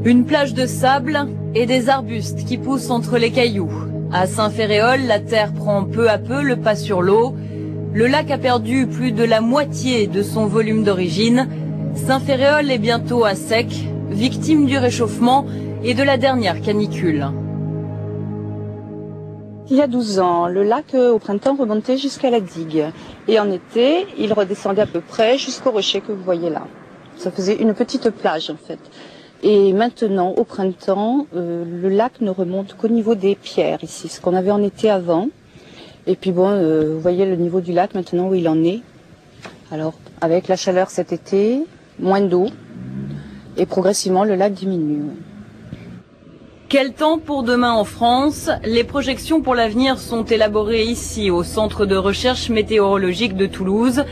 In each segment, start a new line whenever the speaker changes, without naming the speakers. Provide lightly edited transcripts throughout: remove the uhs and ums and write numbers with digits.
Une plage de sable et des arbustes qui poussent entre les cailloux. À Saint-Ferréol, la terre prend peu à peu le pas sur l'eau. Le lac a perdu plus de la moitié de son volume d'origine. Saint-Ferréol est bientôt à sec, victime du réchauffement et de la dernière canicule.
Il y a 12 ans, le lac au printemps remontait jusqu'à la digue. Et en été, il redescendait à peu près jusqu'au rocher que vous voyez là. Ça faisait une petite plage en fait. Et maintenant, au printemps, le lac ne remonte qu'au niveau des pierres ici, ce qu'on avait en été avant. Et puis bon, vous voyez le niveau du lac maintenant où il en est. Alors, avec la chaleur cet été, moins d'eau, et progressivement le lac diminue.
Quel temps pour demain en France? Les projections pour l'avenir sont élaborées ici, au Centre de recherche météorologique de Toulouse.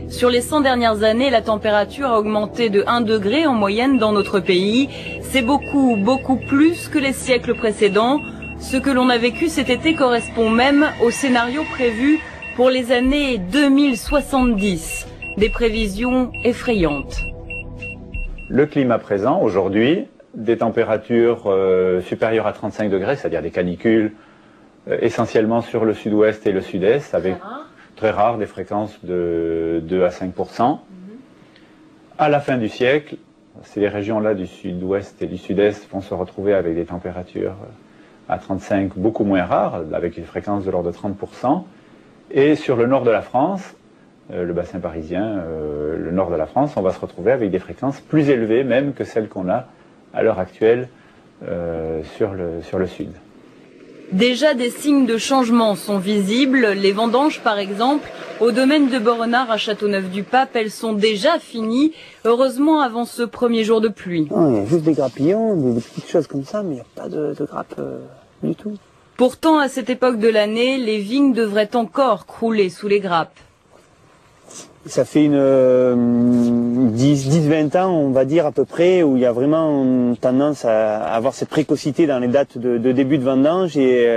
Sur les 100 dernières années, la température a augmenté de 1 degré en moyenne dans notre pays. C'est beaucoup, beaucoup plus que les siècles précédents. Ce que l'on a vécu cet été correspond même au scénario prévu pour les années 2070. Des prévisions effrayantes.
Le climat présent, aujourd'hui, des températures supérieures à 35 degrés, c'est-à-dire des canicules essentiellement sur le sud-ouest et le sud-est, avec très rare, des fréquences de 2 à 5%. À la fin du siècle, ces régions-là du sud-ouest et du sud-est vont se retrouver avec des températures à 35 beaucoup moins rares, avec une fréquence de l'ordre de 30%. Et sur le nord de la France, le bassin parisien, le nord de la France, on va se retrouver avec des fréquences plus élevées même que celles qu'on a à l'heure actuelle sur le sud.
Déjà des signes de changement sont visibles. Les vendanges, par exemple, au domaine de Borenard à Châteauneuf-du-Pape, elles sont déjà finies, heureusement avant ce premier jour de pluie.
Non, il y a juste des grappillons, des petites choses comme ça, mais il n'y a pas de grappes du tout.
Pourtant, à cette époque de l'année, les vignes devraient encore crouler sous les grappes.
Ça fait 10-20 ans, on va dire à peu près, où il y a vraiment tendance à avoir cette précocité dans les dates de début de vendange et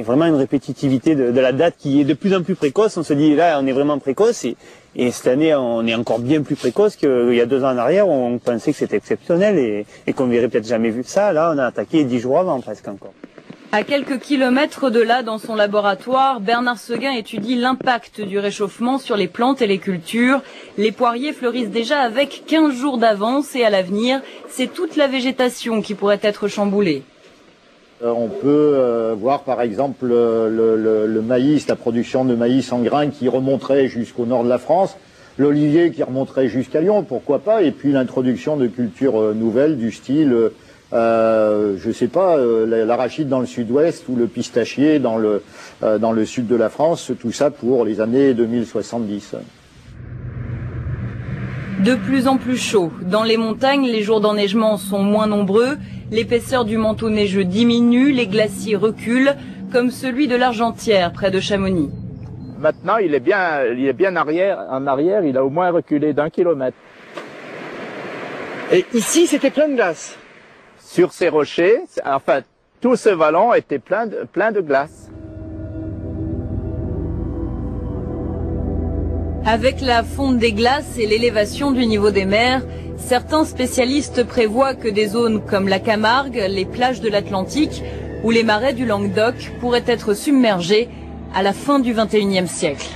vraiment une répétitivité de la date qui est de plus en plus précoce. On se dit là, on est vraiment précoce et cette année, on est encore bien plus précoce qu'il y a 2 ans en arrière où on pensait que c'était exceptionnel et qu'on verrait peut-être jamais vu ça. Là, on a attaqué 10 jours avant presque encore.
À quelques kilomètres de là, dans son laboratoire, Bernard Seguin étudie l'impact du réchauffement sur les plantes et les cultures. Les poiriers fleurissent déjà avec 15 jours d'avance et à l'avenir, c'est toute la végétation qui pourrait être chamboulée.
On peut voir par exemple le maïs, la production de maïs en grains qui remonterait jusqu'au nord de la France, l'olivier qui remonterait jusqu'à Lyon, pourquoi pas, et puis l'introduction de cultures nouvelles du style... je sais pas, l'arachide dans le sud-ouest ou le pistachier dans le sud de la France, tout ça pour les années 2070.
De plus en plus chaud. Dans les montagnes, les jours d'enneigement sont moins nombreux, l'épaisseur du manteau neigeux diminue, les glaciers reculent, comme celui de l'Argentière, près de Chamonix.
Maintenant, il est bien en arrière, il a au moins reculé d'1 kilomètre.
Et ici, c'était plein de glace.
Sur ces rochers, enfin, tout ce vallon était plein de glace.
Avec la fonte des glaces et l'élévation du niveau des mers, certains spécialistes prévoient que des zones comme la Camargue, les plages de l'Atlantique ou les marais du Languedoc pourraient être submergées à la fin du XXIe siècle.